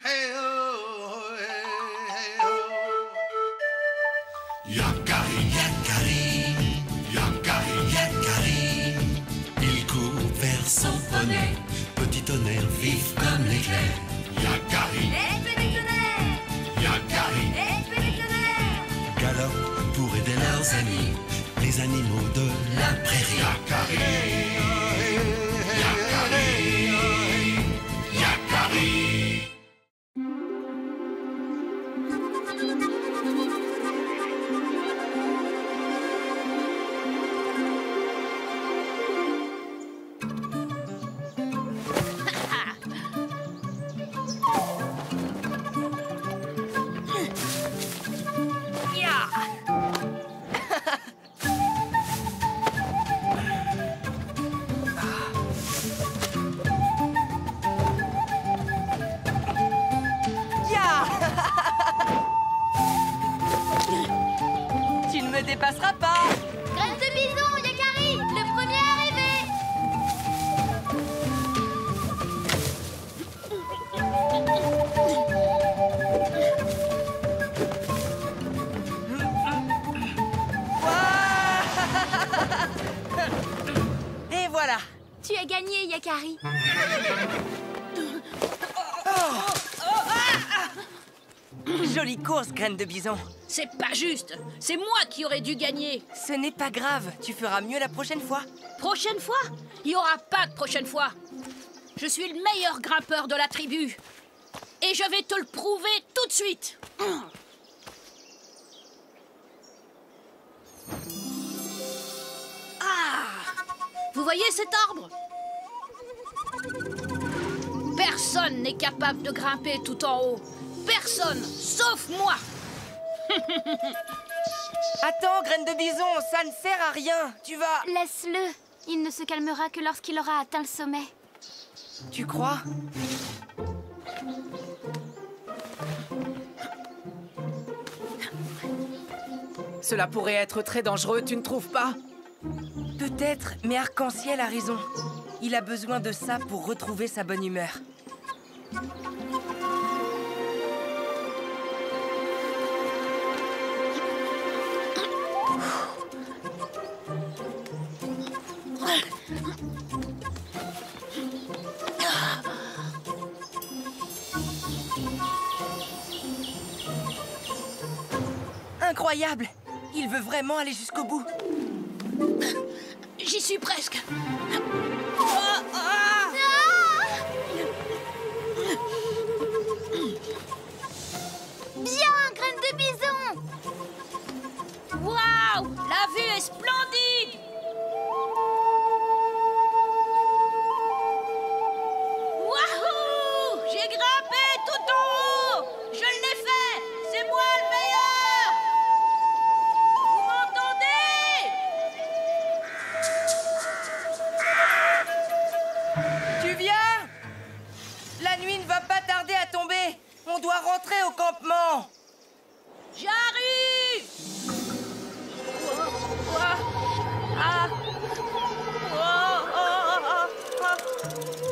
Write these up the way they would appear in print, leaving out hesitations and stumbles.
Hey oh, hey oh. Yakari, Yakari, Yakari, Yakari. Il court vers son poney, petit tonnerre vif comme l'éclair. Yakari, Petit tonnerre, Yakari, petit tonnerre. galope pour aider leurs amis, les animaux de la prairie. Yakari, Yakari, Yakari. Tu ne me dépasseras pas. Graine de bison, Yakari, le premier arrivé. Et voilà. Tu as gagné, Yakari. Jolie course, graine de bison. C'est pas juste. C'est moi qui aurais dû gagner. Ce n'est pas grave. Tu feras mieux la prochaine fois. Prochaine fois? Il n'y aura pas de prochaine fois. Je suis le meilleur grimpeur de la tribu. Et je vais te le prouver tout de suite. Ah! Vous voyez cet arbre? Personne n'est capable de grimper tout en haut. Personne, sauf moi. Attends, graine de bison, ça ne sert à rien. Tu vas... Laisse-le. Il ne se calmera que lorsqu'il aura atteint le sommet. Tu crois? Cela pourrait être très dangereux, tu ne trouves pas? Peut-être, mais Arc-en-Ciel a raison. Il a besoin de ça pour retrouver sa bonne humeur. Incroyable! Il veut vraiment aller jusqu'au bout. J'y suis presque. Bien, graine de bison. Waouh! La vue est splendide! Wahou! J'ai grimpé tout en haut! Je l'ai fait! C'est moi le meilleur! Vous m'entendez? Tu viens? La nuit ne va pas tarder à tomber. On doit rentrer au campement. J'arrive! Ah!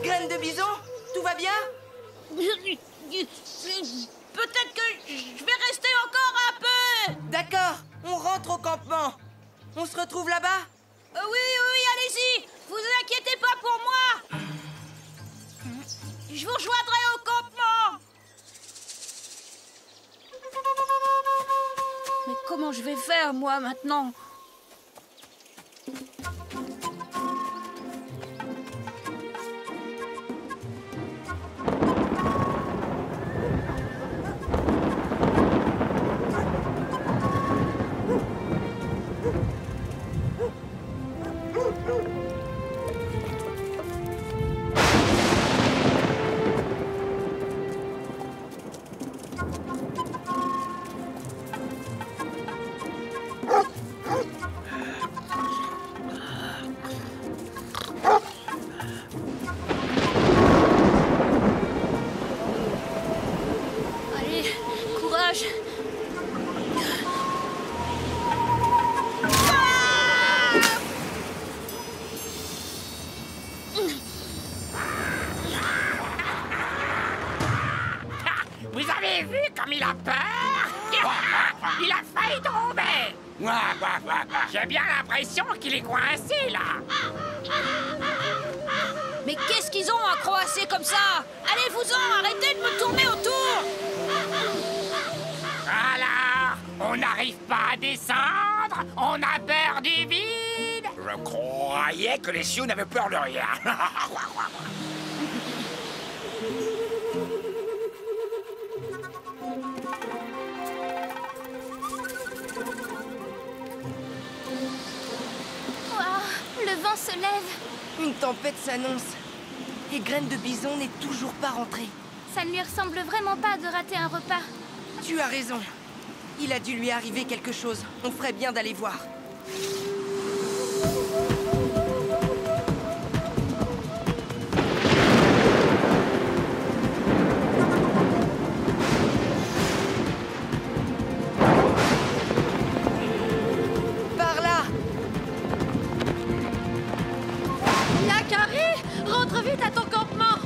Graine de bison, tout va bien? Peut-être que je vais rester encore un peu! D'accord, on rentre au campement. On se retrouve là-bas? Oui, allez-y! Vous inquiétez pas pour moi! Je vous rejoindrai au campement! Mais comment je vais faire, moi, maintenant? Allez, courage! Vous avez vu comme il a peur? Il a failli tomber. J'ai bien l'impression qu'il est coincé, là. Mais qu'est-ce qu'ils ont à croasser comme ça? Allez-vous-en, arrêtez de me tourner autour! Alors, on n'arrive pas à descendre? On a peur du vide? Je croyais que les Sioux n'avaient peur de rien. Le vent se lève. Une tempête s'annonce. Et Graine de Bison n'est toujours pas rentrée. Ça ne lui ressemble vraiment pas de rater un repas. Tu as raison. Il a dû lui arriver quelque chose. On ferait bien d'aller voir. Par là! Yakari, rentre vite à ton campement.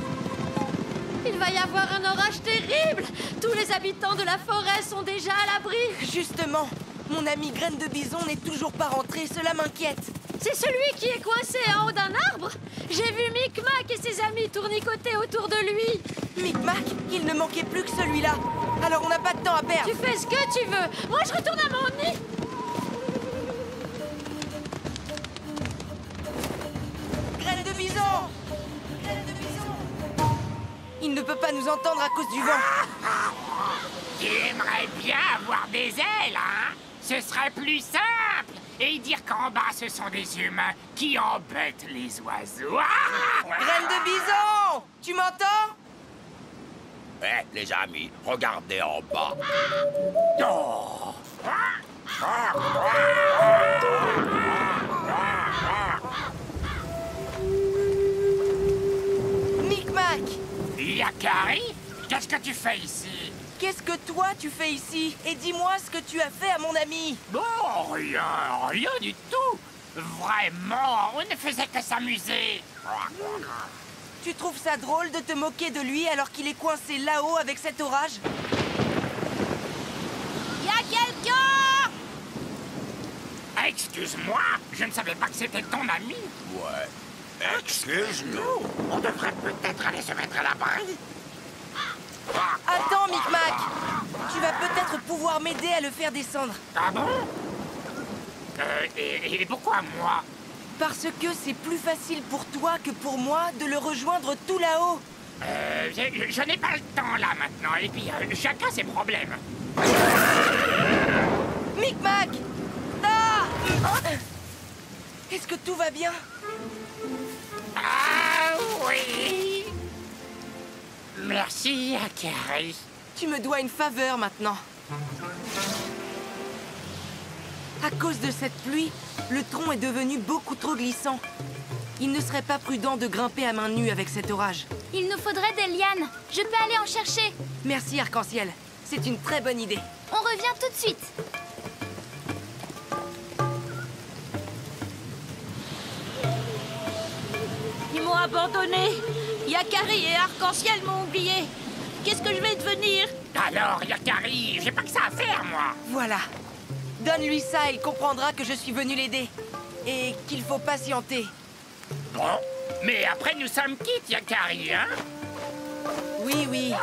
Il va y avoir un orage terrible. Tous les habitants de la forêt sont déjà à l'abri. Justement, mon ami Graine de Bison n'est toujours pas rentré. Cela m'inquiète. C'est celui qui est coincé en haut d'un arbre. J'ai vu Micmac et ses amis tournicoter autour de lui. Micmac, il ne manquait plus que celui-là. Alors on n'a pas de temps à perdre. Tu fais ce que tu veux. Moi, je retourne à mon nid. Graine de Bison! Graine de Bison! Il ne peut pas nous entendre à cause du vent. Tu aimerais bien avoir des ailes, hein? Ce serait plus simple. Et dire qu'en bas, ce sont des humains qui embêtent les oiseaux. Graine de Bison! Tu m'entends? Les amis, regardez en bas. Oh. Micmac! Yakari, qu'est-ce que tu fais ici? Qu'est-ce que toi tu fais ici? Et dis-moi ce que tu as fait à mon ami. Bon, rien du tout. Vraiment, on ne faisait que s'amuser. Tu trouves ça drôle de te moquer de lui alors qu'il est coincé là-haut avec cet orage? Y a quelqu'un? Excuse-moi, je ne savais pas que c'était ton ami. Ouais. Excuse-nous. On devrait peut-être aller se mettre à l'abri. Attends, Micmac! Tu vas peut-être pouvoir m'aider à le faire descendre. Ah bon? Et pourquoi moi? Parce que c'est plus facile pour toi que pour moi de le rejoindre tout là-haut. Je n'ai pas le temps là maintenant, et puis chacun ses problèmes. Micmac! Ah! Est-ce que tout va bien? Ah oui! Merci, Yakari. Tu me dois une faveur maintenant. À cause de cette pluie, le tronc est devenu beaucoup trop glissant. Il ne serait pas prudent de grimper à main nue avec cet orage. Il nous faudrait des lianes. Je peux aller en chercher. Merci, Arc-en-Ciel. C'est une très bonne idée. On revient tout de suite. Ils m'ont abandonné. Yakari et Arc-en-Ciel m'ont oublié. Qu'est-ce que je vais devenir? Alors, Yakari, j'ai pas que ça à faire, moi. Voilà. Donne-lui ça et il comprendra que je suis venu l'aider. Et qu'il faut patienter. Bon, mais après nous sommes quittes, Yakari, hein? Oui, oui.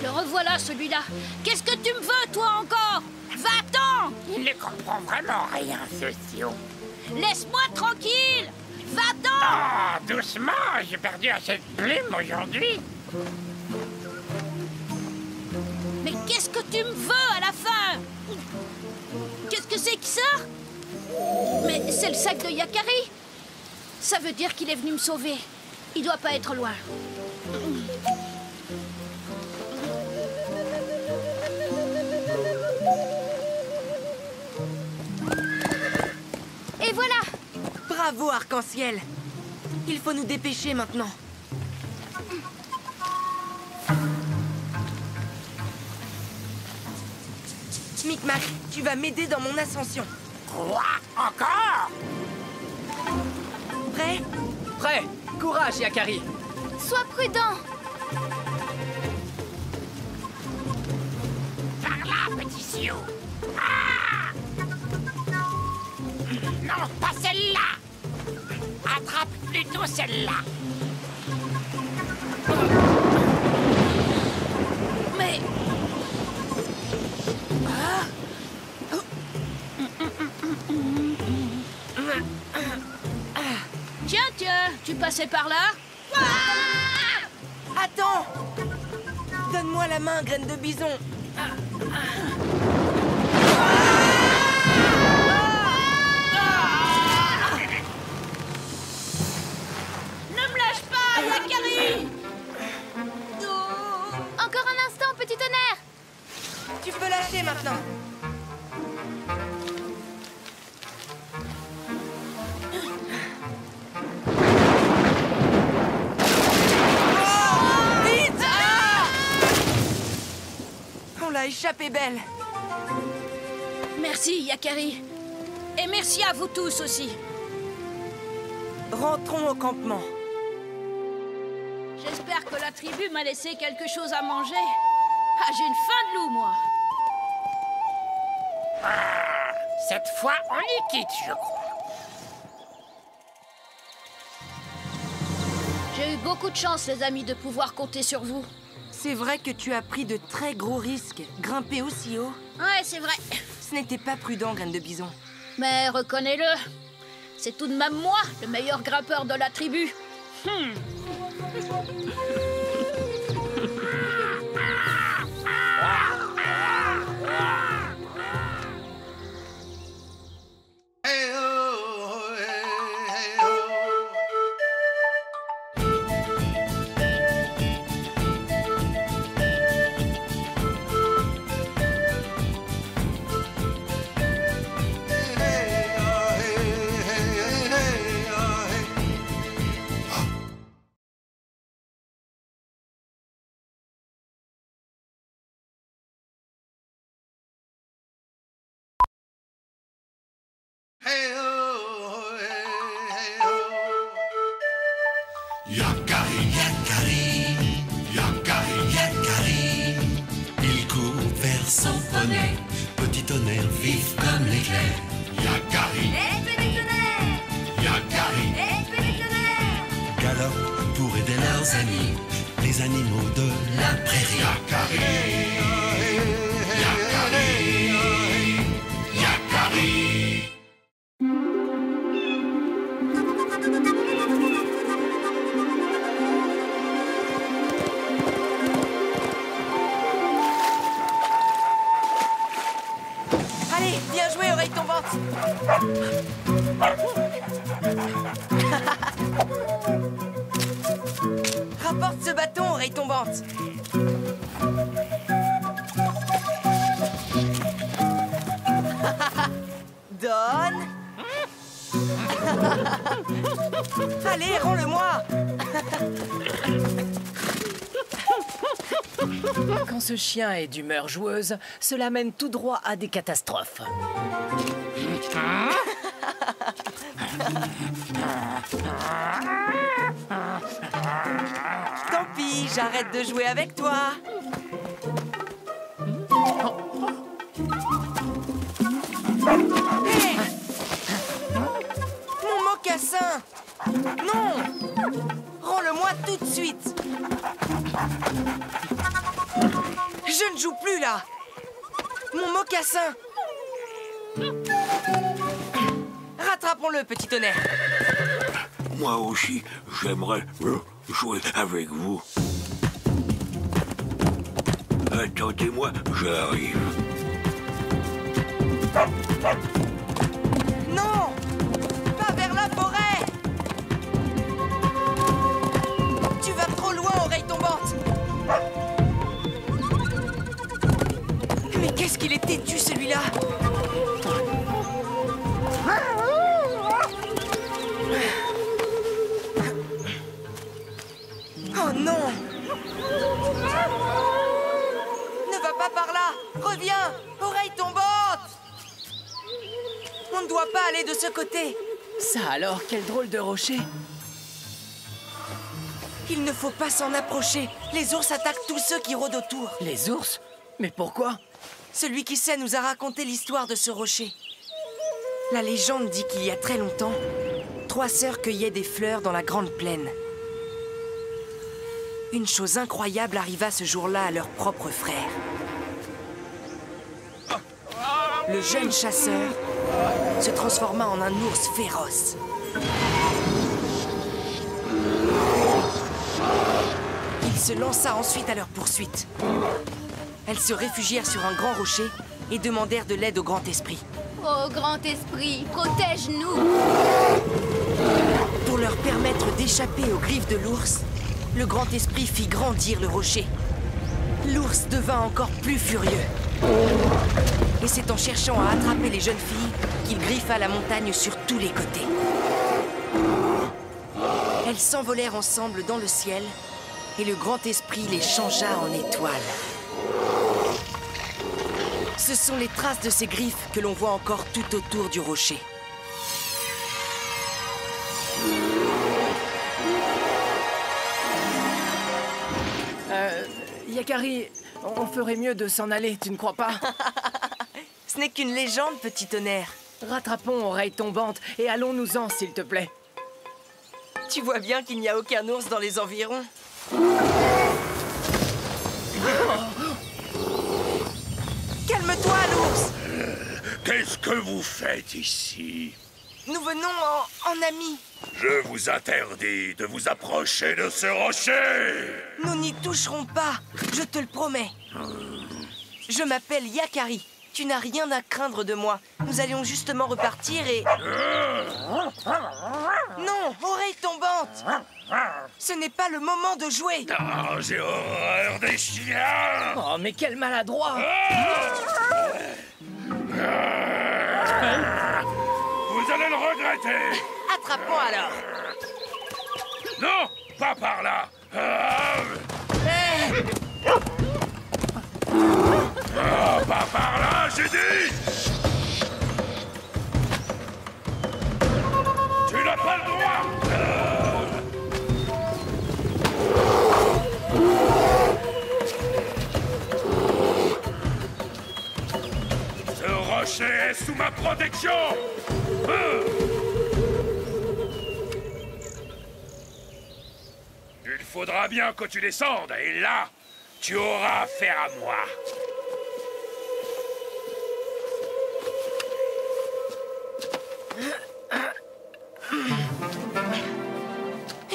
Le revoilà, celui-là. Qu'est-ce que tu me veux, toi, encore? Va-t'en! Il ne comprend vraiment rien, ce Sion. Laisse-moi tranquille! Va-t'en! Ah, doucement, j'ai perdu assez de plumes aujourd'hui. Mais qu'est-ce que tu me veux à la fin? Qu'est-ce que c'est qui sort? Mais c'est le sac de Yakari. Ça veut dire qu'il est venu me sauver. Il doit pas être loin. Et voilà. Bravo, Arc-en-Ciel. Il faut nous dépêcher maintenant. Micmac, tu vas m'aider dans mon ascension. 3 encore. Prêt? Prêt. Courage, Yakari. Sois prudent. Par là, petit Sio. Ah! Non, pas celle-là. Attrape plutôt celle-là. Mais... Tiens, tu passais par là? Attends! Donne-moi la main, graine de bison. Ne me lâche pas, Yakari! Encore un instant, petit tonnerre. Tu peux lâcher maintenant. Oh, vite! On l'a échappé belle. Merci, Yakari. Et merci à vous tous aussi. Rentrons au campement. J'espère que la tribu m'a laissé quelque chose à manger. Ah, j'ai une faim de loup, moi. Cette fois, on les quitte, je crois. J'ai eu beaucoup de chance, les amis, de pouvoir compter sur vous. C'est vrai que tu as pris de très gros risques. Grimper aussi haut. Ouais, c'est vrai. Ce n'était pas prudent, graine de bison. Mais reconnais-le, c'est tout de même moi, le meilleur grimpeur de la tribu. Yakari, Yakari, Yakari, Yakari. Il court vers son poney, petit tonnerre vif comme l'éclair. Yakari, Petit tonnerre. Yakari, Petit tonnerre. galope pour aider leurs amis, les animaux de la prairie. Yakari, Yakari, Yakari. Allez, bien joué, oreille tombante. Rapporte ce bâton, oreille tombante. Donne. Allez, rends-le-moi. Quand ce chien est d'humeur joueuse, cela mène tout droit à des catastrophes. Tant pis, j'arrête de jouer avec toi. Hé! Mon mocassin! Non! Rends-le-moi tout de suite! Je ne joue plus là! Mon mocassin! Rattrapons-le, petit tonnerre! Moi aussi, j'aimerais jouer avec vous. Attendez-moi, j'arrive. Non! Pas vers la forêt! Tu vas trop loin, oreille tombante! Mais qu'est-ce qu'il est têtu, celui-là! Oh non! Ne va pas par là! Reviens! Oreille tombante! On ne doit pas aller de ce côté. Ça alors, quel drôle de rocher. Il ne faut pas s'en approcher. Les ours attaquent tous ceux qui rôdent autour. Les ours? Mais pourquoi? Celui qui sait nous a raconté l'histoire de ce rocher. La légende dit qu'il y a très longtemps, 3 sœurs cueillaient des fleurs dans la grande plaine. Une chose incroyable arriva ce jour-là à leur propre frère. Le jeune chasseur se transforma en un ours féroce. Il se lança ensuite à leur poursuite. Elles se réfugièrent sur un grand rocher et demandèrent de l'aide au grand esprit. Oh, grand esprit, protège-nous! Pour leur permettre d'échapper aux griffes de l'ours, le grand esprit fit grandir le rocher. L'ours devint encore plus furieux. Et c'est en cherchant à attraper les jeunes filles qu'il griffa la montagne sur tous les côtés. Elles s'envolèrent ensemble dans le ciel et le grand esprit les changea en étoiles. Ce sont les traces de ces griffes que l'on voit encore tout autour du rocher. Yakari, on ferait mieux de s'en aller, tu ne crois pas? Ce n'est qu'une légende, petit tonnerre. Rattrapons Oreille Tombante et allons-nous-en, s'il te plaît. Tu vois bien qu'il n'y a aucun ours dans les environs. Calme-toi, l'ours! Qu'est-ce que vous faites ici? Nous venons en amis. Je vous interdis de vous approcher de ce rocher! Nous n'y toucherons pas, je te le promets. Je m'appelle Yakari. Tu n'as rien à craindre de moi. Nous allions justement repartir et... Non, Oreille Tombante! Ce n'est pas le moment de jouer. Oh, j'ai horreur des chiens! Oh, mais quel maladroit! Vous allez le regretter! Attrapons alors. Non, pas par là! Pas par là, j'ai dit! Tu n'as pas le droit! Ce rocher est sous ma protection! Il faudra bien que tu descendes, et là, tu auras affaire à moi.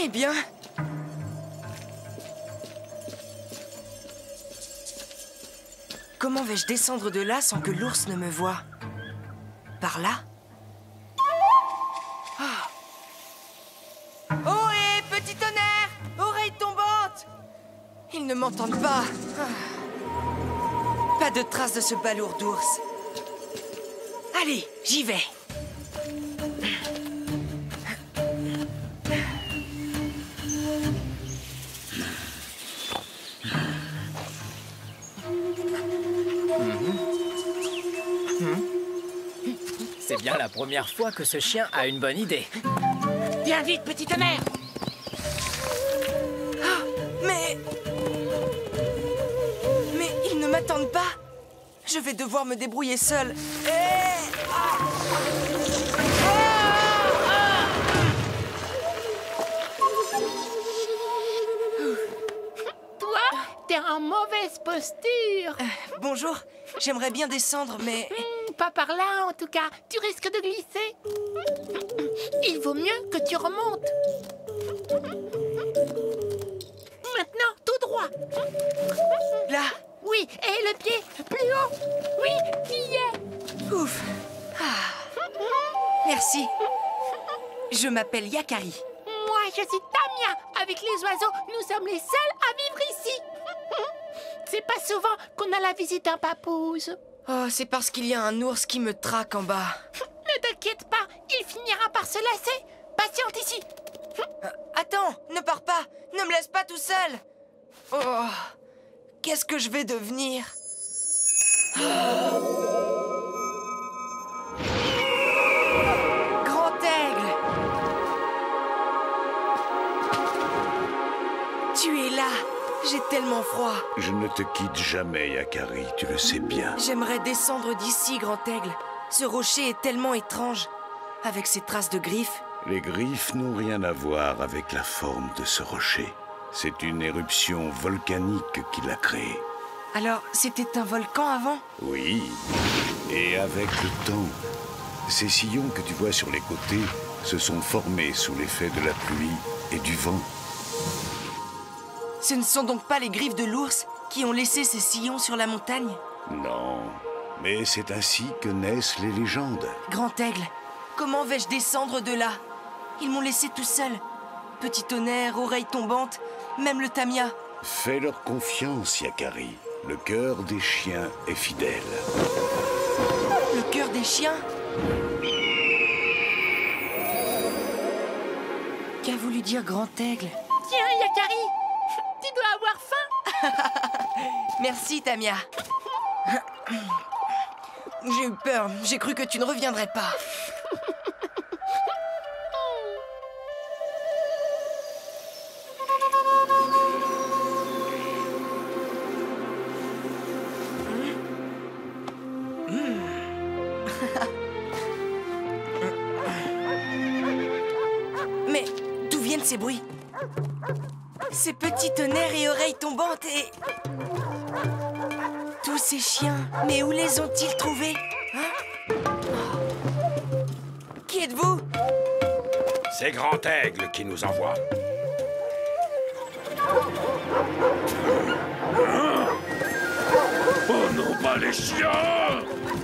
Eh bien... Comment vais-je descendre de là sans que l'ours ne me voie? Par là? Oh, hé, petit tonnerre! Oreille Tombante! Ils ne m'entendent pas. Pas de trace de ce balourd d'ours. Allez, j'y vais. C'est bien la première fois que ce chien a une bonne idée. Viens vite, petit tonnerre! Mais ils ne m'attendent pas. Je vais devoir me débrouiller seule. Toi, t'es en mauvaise posture. Bonjour, j'aimerais bien descendre, mais... Pas par là, en tout cas. Tu risques de glisser. Il vaut mieux que tu remontes. Maintenant, tout droit. Là. Oui, et le pied plus haut. Oui, tu y es. Ouf. Merci. Je m'appelle Yakari. Moi, je suis Tamia. Avec les oiseaux, nous sommes les seuls à vivre ici. C'est pas souvent qu'on a la visite d'un papouze. Oh, c'est parce qu'il y a un ours qui me traque en bas. Ne t'inquiète pas, il finira par se lasser. Patiente ici. Attends, ne pars pas. Ne me laisse pas tout seul. Oh, qu'est-ce que je vais devenir? tellement froid. Je ne te quitte jamais, Yakari, tu le sais bien. J'aimerais descendre d'ici, Grand Aigle. Ce rocher est tellement étrange, avec ses traces de griffes. Les griffes n'ont rien à voir avec la forme de ce rocher. C'est une éruption volcanique qui l'a créé. Alors, c'était un volcan avant? Oui, et avec le temps, ces sillons que tu vois sur les côtés se sont formés sous l'effet de la pluie et du vent. Ce ne sont donc pas les griffes de l'ours qui ont laissé ces sillons sur la montagne? Non, mais c'est ainsi que naissent les légendes. Grand Aigle, comment vais-je descendre de là? Ils m'ont laissé tout seul. Petit tonnerre, oreille tombante, même le Tamia. Fais-leur confiance, Yakari. Le cœur des chiens est fidèle. Le cœur des chiens? Qu'a voulu dire Grand Aigle? Tiens, Yakari, tu dois avoir faim. Merci, Tamia. J'ai eu peur. J'ai cru que tu ne reviendrais pas. Mais d'où viennent ces bruits? Ces petits tonnerres et oreilles tombantes et... tous ces chiens, mais où les ont-ils trouvés? Hein? Qui êtes-vous? C'est Grand Aigle qui nous envoie. Oh non, pas les chiens!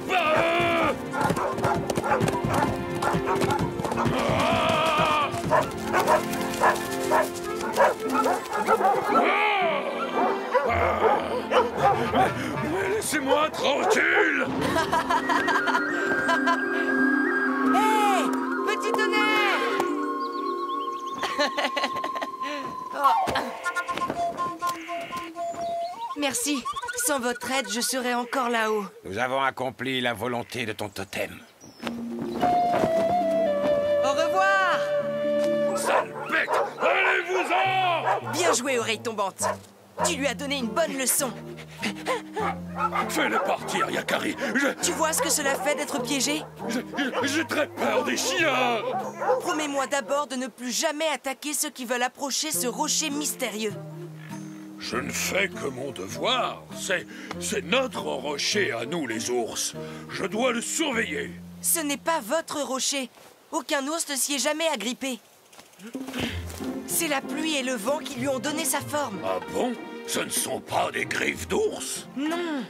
Pas eux! Mais laissez-moi tranquille! Hé! Petit tonnerre! Oh. Merci. Sans votre aide, je serais encore là-haut. Nous avons accompli la volonté de ton totem. Au revoir! Sale bête! Allez-vous-en! Bien joué, oreille tombante. Tu lui as donné une bonne leçon. Fais-les partir, Yakari! Tu vois ce que cela fait d'être piégé? J'ai très peur des chiens! Promets-moi d'abord de ne plus jamais attaquer ceux qui veulent approcher ce rocher mystérieux. Je ne fais que mon devoir. C'est notre rocher à nous, les ours. Je dois le surveiller. Ce n'est pas votre rocher. Aucun ours ne s'y est jamais agrippé. C'est la pluie et le vent qui lui ont donné sa forme. Ah bon? Ce ne sont pas des griffes d'ours? Non.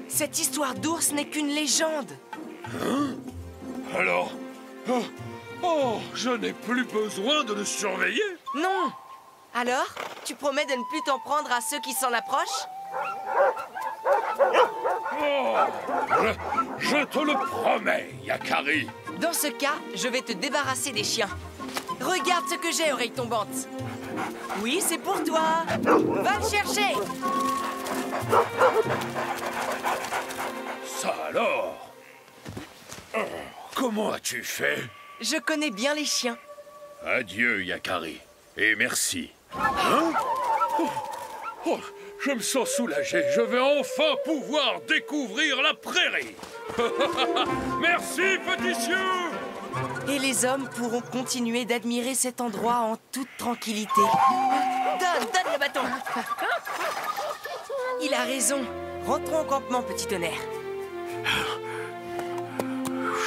Cette histoire d'ours n'est qu'une légende. Hein? Alors... Oh, je n'ai plus besoin de le surveiller? Non. Alors, tu promets de ne plus t'en prendre à ceux qui s'en approchent? Oh, je te le promets, Yakari. Dans ce cas, je vais te débarrasser des chiens. Regarde ce que j'ai, oreille tombante. Oui, c'est pour toi. Va le chercher. Ça alors? Oh, comment as-tu fait? Je connais bien les chiens. Adieu, Yakari. Et merci. Hein? Oh, je me sens soulagé. Je vais enfin pouvoir découvrir la prairie. Merci, petit Sioux. Et les hommes pourront continuer d'admirer cet endroit en toute tranquillité. Donne le bâton. Il a raison. Rentrons au campement, petit tonnerre.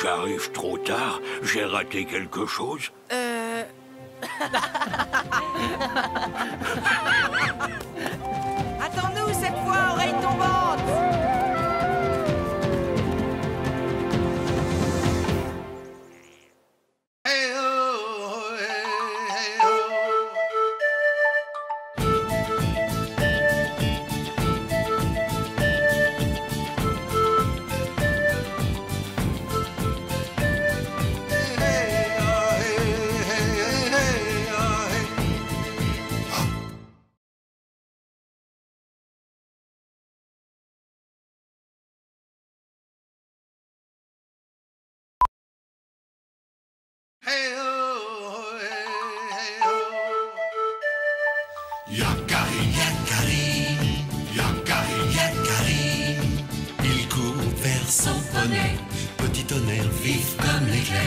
J'arrive trop tard. J'ai raté quelque chose. Attends-nous cette fois, oreille tombante. Yakari, Yakari. chevronné, petit tonnerre vif comme l'éclair.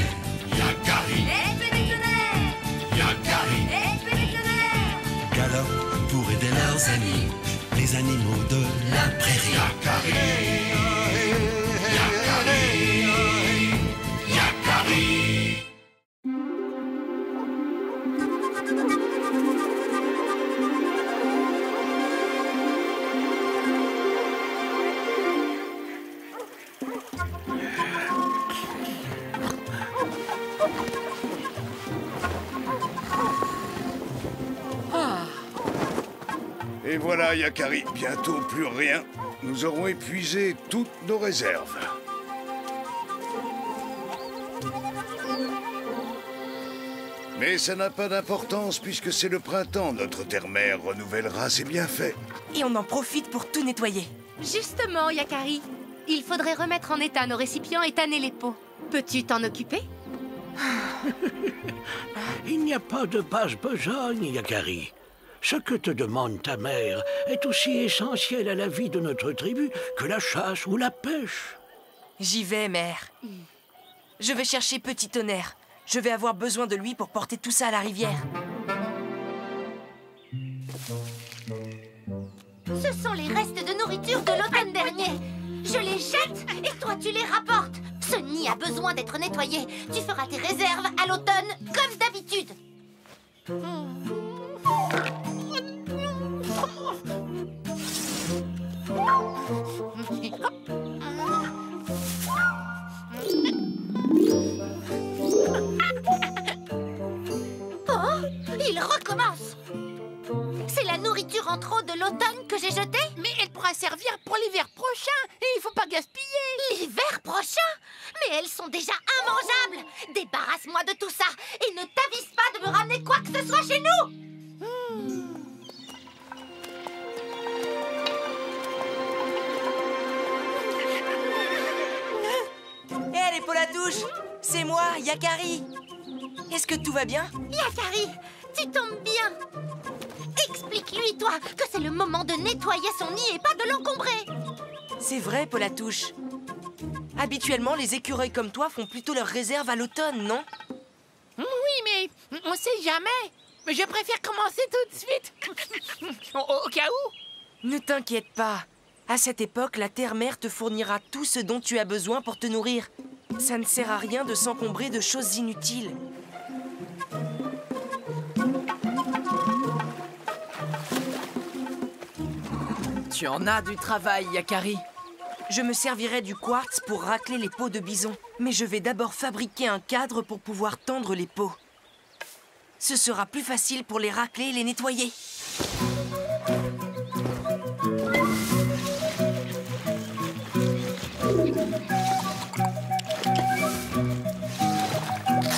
Yakari, Petit tonnerre, Yakari, petit tonnerre. galope pour aider leurs amis, les animaux de la prairie. Yakari, Yakari, Yakari. Et voilà, Yakari, bientôt plus rien. Nous aurons épuisé toutes nos réserves. Mais ça n'a pas d'importance puisque c'est le printemps. Notre terre-mère renouvellera ses bienfaits. Et on en profite pour tout nettoyer. Justement, Yakari, il faudrait remettre en état nos récipients et tanner les pots. Peux-tu t'en occuper? Il n'y a pas de basse-besogne, Yakari. Ce que te demande ta mère est aussi essentiel à la vie de notre tribu que la chasse ou la pêche. J'y vais, mère. Je vais chercher Petit Tonnerre. Je vais avoir besoin de lui pour porter tout ça à la rivière. Ce sont les restes de nourriture de l'automne dernier. Je les jette et toi tu les rapportes. Ce nid a besoin d'être nettoyé. Tu feras tes réserves à l'automne comme d'habitude. Oh, il recommence. C'est la nourriture en trop de l'automne que j'ai jetée? Mais elle pourra servir pour l'hiver prochain et il faut pas gaspiller. L'hiver prochain? Mais elles sont déjà immangeables. Débarrasse-moi de tout ça et ne t'avise pas de me ramener quoi que ce soit chez nous. Hé, les Polatouches! C'est moi, Yakari! Est-ce que tout va bien? Yakari, tu tombes bien. Explique-lui, toi, que c'est le moment de nettoyer son nid et pas de l'encombrer. C'est vrai, Polatouche. Habituellement, les écureuils comme toi font plutôt leurs réserves à l'automne, non? Oui, mais on sait jamais. Mais je préfère commencer tout de suite. Au cas où. Ne t'inquiète pas. À cette époque, la terre-mère te fournira tout ce dont tu as besoin pour te nourrir. Ça ne sert à rien de s'encombrer de choses inutiles. Tu en as du travail, Yakari. Je me servirai du quartz pour racler les peaux de bison. Mais je vais d'abord fabriquer un cadre pour pouvoir tendre les peaux. Ce sera plus facile pour les racler et les nettoyer.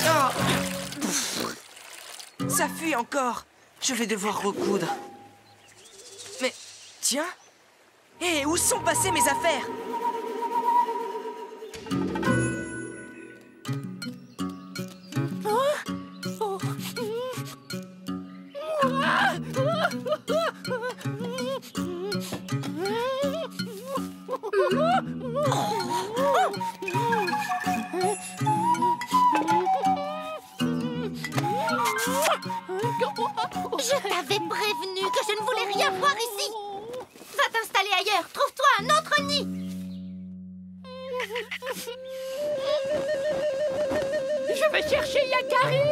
Oh. Ça fuit encore. Je vais devoir recoudre. Mais, tiens. Hé, où sont passées mes affaires? Je t'avais prévenu que je ne voulais rien voir ici. Va t'installer ailleurs. Trouve-toi un autre nid. Je vais chercher Yakari.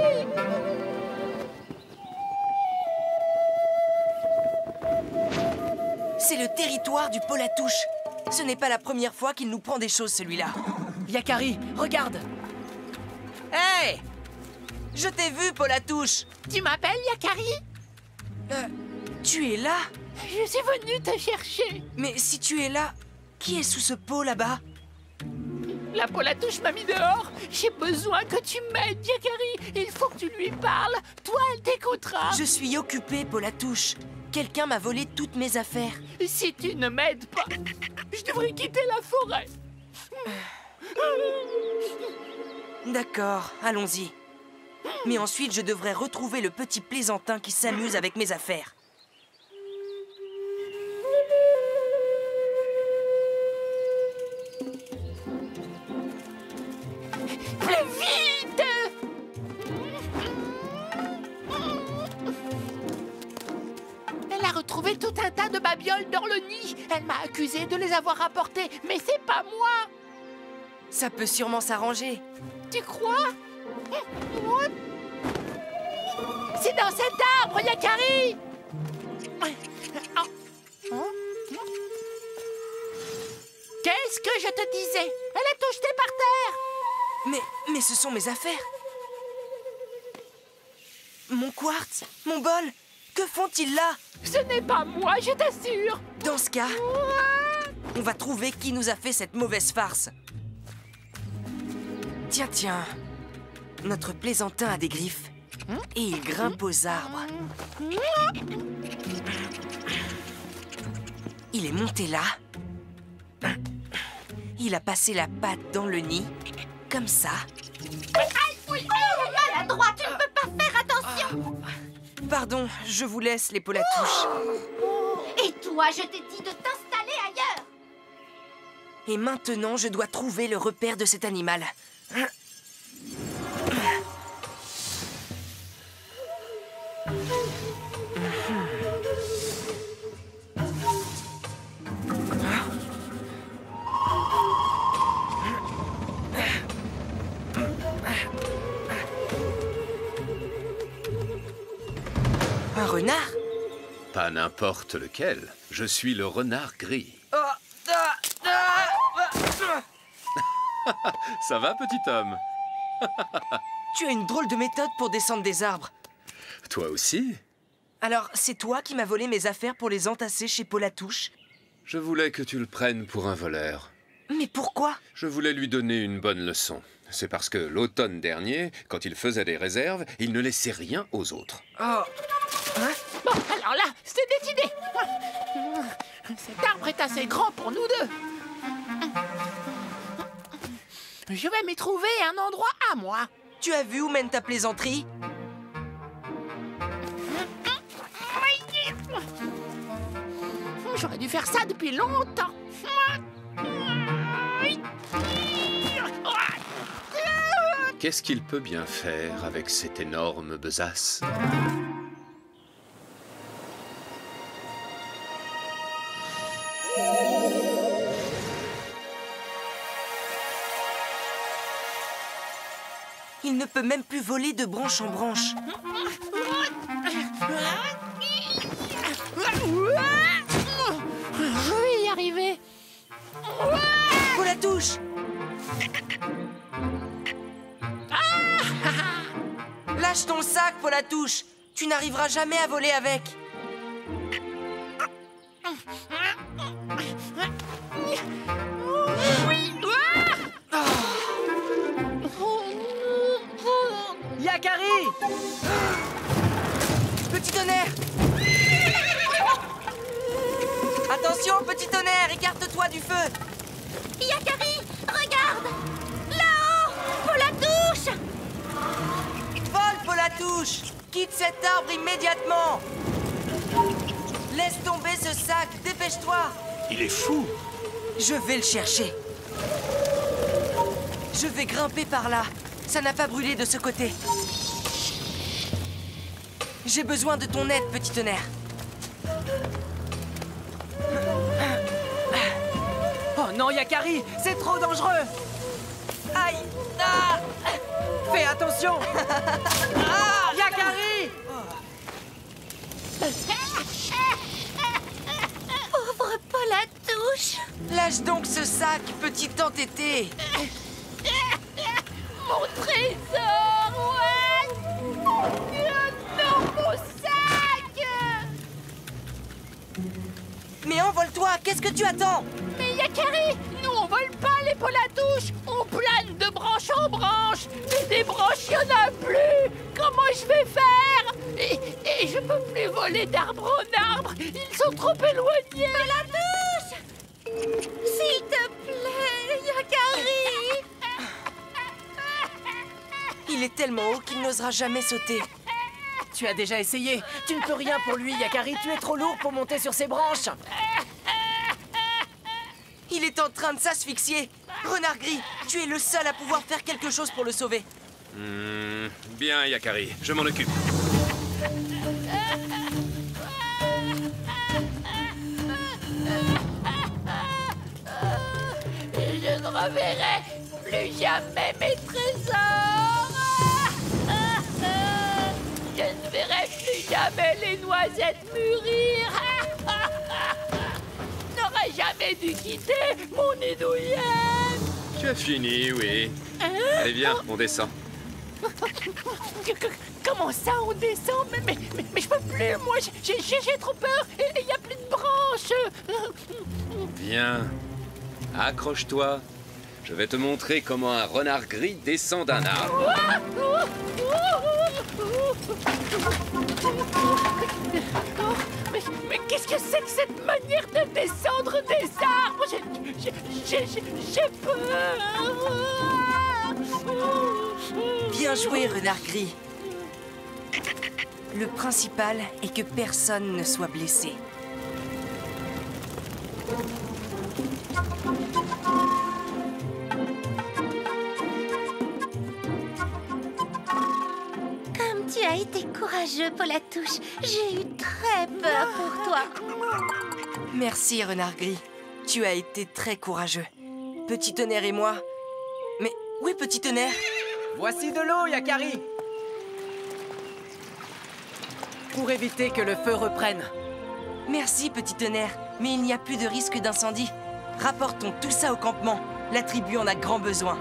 C'est le territoire du Polatouche. Ce n'est pas la première fois qu'il nous prend des choses, celui-là. Yakari, regarde. Hé! Je t'ai vu, Polatouche. Tu m'appelles Yakari? Tu es là? Je suis venu te chercher. Mais si tu es là, qui est sous ce pot là-bas? La Polatouche m'a mis dehors. J'ai besoin que tu m'aides, Yakari. Il faut que tu lui parles. Toi, elle t'écoutera. Je suis occupée, Polatouche. Quelqu'un m'a volé toutes mes affaires. Si tu ne m'aides pas, je devrais quitter la forêt. D'accord, allons-y. Mais ensuite, je devrais retrouver le petit plaisantin qui s'amuse avec mes affaires. vite! Elle a retrouvé tout un tas de babioles dans le nid. Elle m'a accusé de les avoir rapportées, mais c'est pas moi. Ça peut sûrement s'arranger. Tu crois? C'est dans cet arbre, Yakari! Qu'est-ce que je te disais? Elle est tout jetée par terre! Mais ce sont mes affaires. Mon quartz, mon bol, que font-ils là? Ce n'est pas moi, je t'assure! Dans ce cas, on va trouver qui nous a fait cette mauvaise farce. Tiens, notre plaisantin a des griffes. Et il grimpe aux arbres. Il est monté là. Il a passé la patte dans le nid, comme ça. Maladroit, tu ne peux pas faire attention! Pardon, je vous laisse, les Polatouches. Et toi, je t'ai dit de t'installer ailleurs! Et maintenant, je dois trouver le repère de cet animal. Un renard? Pas n'importe lequel. Je suis le renard gris. Ça va, petit homme? Tu as une drôle de méthode pour descendre des arbres. Toi aussi? Alors, c'est toi qui m'as volé mes affaires pour les entasser chez Polatouche? Je voulais que tu le prennes pour un voleur. Mais pourquoi? Je voulais lui donner une bonne leçon. C'est parce que l'automne dernier, quand il faisait des réserves, il ne laissait rien aux autres. Oh. Hein? Bon, alors là, c'est décidé. Cet arbre est assez grand pour nous deux. Je vais m'y trouver un endroit à moi. Tu as vu où mène ta plaisanterie? J'aurais dû faire ça depuis longtemps. Qu'est-ce qu'il peut bien faire avec cette énorme besace? Il ne peut même plus voler de branche en branche. Je vais y arriver. Polatouche! Lâche ton sac, Polatouche! Tu n'arriveras jamais à voler avec. Yakari! Petit tonnerre! Attention, petit tonnerre, écarte-toi du feu! Yakari, regarde! Là-haut! Polatouche! Vole, Polatouche! Quitte cet arbre immédiatement! Laisse tomber ce sac, dépêche-toi! Il est fou! Je vais le chercher. Je vais grimper par là. Ça n'a pas brûlé de ce côté. J'ai besoin de ton aide, petit tonnerre. Oh non, Yakari, c'est trop dangereux! Aïe! Ah! Fais attention! Ah! Yakari! Pauvre Polatouche! Lâche donc ce sac, petit entêté! Mon trésor, ouais! Non, mon sac! Mais envole-toi, qu'est-ce que tu attends? Mais Yakari, nous on vole pas les Polatouches, on plane de branche en branche. Et des branches, il n'y en a plus. Comment je vais faire? Et je peux plus voler d'arbre en arbre, ils sont trop éloignés. Polatouche! S'il te plaît, Yakari! Il est tellement haut qu'il n'osera jamais sauter. Tu as déjà essayé. Tu ne peux rien pour lui, Yakari. Tu es trop lourd pour monter sur ses branches. Il est en train de s'asphyxier. Renard Gris, tu es le seul à pouvoir faire quelque chose pour le sauver. Bien, Yakari, je m'en occupe. Je ne reverrai plus jamais mes trésors. Je ne verrai plus jamais les noisettes mûrir. Je n'aurais jamais dû quitter mon nid douillet. Tu as fini, oui. Allez, viens, on descend. Comment ça, on descend? Mais je peux plus, moi, j'ai trop peur. Et il n'y a plus de branches. Viens, accroche-toi. Je vais te montrer comment un renard gris descend d'un arbre. Mais qu'est-ce que c'est que cette manière de descendre des arbres? J'ai peur. Bien joué, Renard Gris. Le principal est que personne ne soit blessé. Comme tu as été courageux, Polatouche. J'ai eu très peur pour toi. Merci, Renard Gris. Tu as été très courageux. Petit Tonnerre et moi... Mais où est Petit Tonnerre? Voici de l'eau, Yakari. Pour éviter que le feu reprenne. Merci, Petit Tonnerre, mais il n'y a plus de risque d'incendie. Rapportons tout ça au campement. La tribu en a grand besoin.